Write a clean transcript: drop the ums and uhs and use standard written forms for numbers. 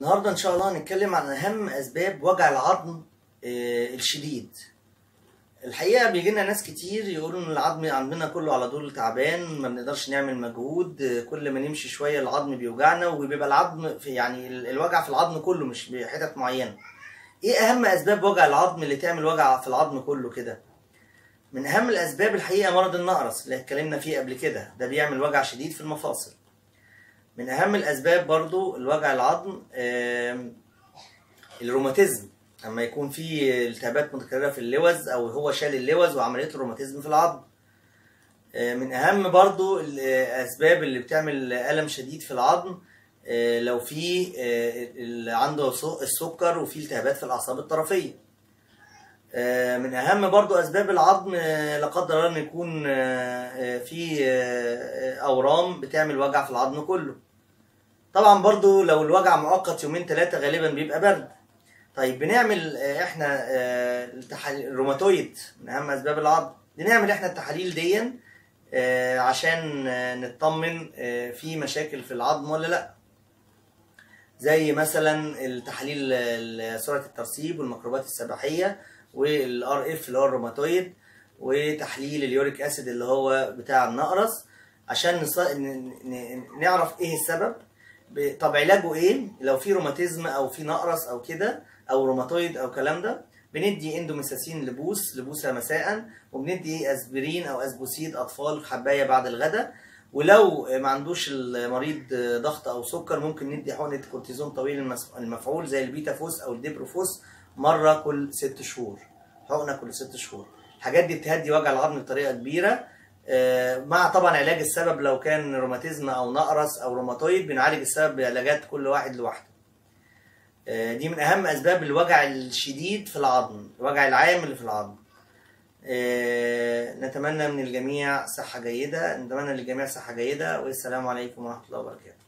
النهارده ان شاء الله هنتكلم عن اهم اسباب وجع العظم الشديد. الحقيقه بيجي لنا ناس كتير يقولوا ان العظم عندنا كله على طول تعبان، ما بنقدرش نعمل مجهود، كل ما نمشي شويه العظم بيوجعنا، وبيبقى العظم في الوجع في العظم كله مش بحتت معينه. ايه اهم اسباب وجع العظم اللي تعمل وجع في العظم كله كده؟ من اهم الاسباب الحقيقه مرض النقرس اللي اتكلمنا فيه قبل كده، ده بيعمل وجع شديد في المفاصل. من اهم الاسباب برضو الوجع العظم الروماتيزم، لما يكون في التهابات متكرره في اللوز او هو شال اللوز وعمليه الروماتيزم في العظم. من اهم برضو الاسباب اللي بتعمل الم شديد في العظم لو في عنده السكر وفي التهابات في الاعصاب الطرفيه. من اهم برضو اسباب العظم لا قدر الله ان يكون في اورام بتعمل وجع في العظم كله. طبعا برضو لو الوجع مؤقت يومين ثلاثه غالبا بيبقى برد. طيب بنعمل احنا الروماتويد من اهم اسباب العظم، بنعمل احنا التحاليل دي عشان نطمن في مشاكل في العظم ولا لا، زي مثلا التحاليل سرعه الترسيب والميكروبات السباحيه والار اف اللي هو الروماتويد، وتحليل اليوريك اسيد اللي هو بتاع النقرس، عشان نعرف ايه السبب. طب علاجه ايه لو في روماتيزم او في نقرس او كده او روماتويد او الكلام ده؟ بندي اندوميساسين لبوسه مساء، وبندي اسبرين او اسبوسيد اطفال حبايه بعد الغداء. ولو ما عندوش المريض ضغط او سكر ممكن ندي حقنه كورتيزون طويل المفعول زي البيتافوس او الديبروفوس مره كل 6 شهور، حقنه كل 6 شهور. الحاجات دي بتهدي وجع العظم بطريقه كبيره، مع طبعا علاج السبب. لو كان روماتيزم او نقرس او روماتويد بنعالج السبب بعلاجات كل واحد لوحده. دي من اهم اسباب الوجع الشديد في العظم، الوجع العام اللي في العظم. نتمنى من الجميع صحة جيدة، نتمنى للجميع صحة جيدة، والسلام عليكم ورحمة الله وبركاته.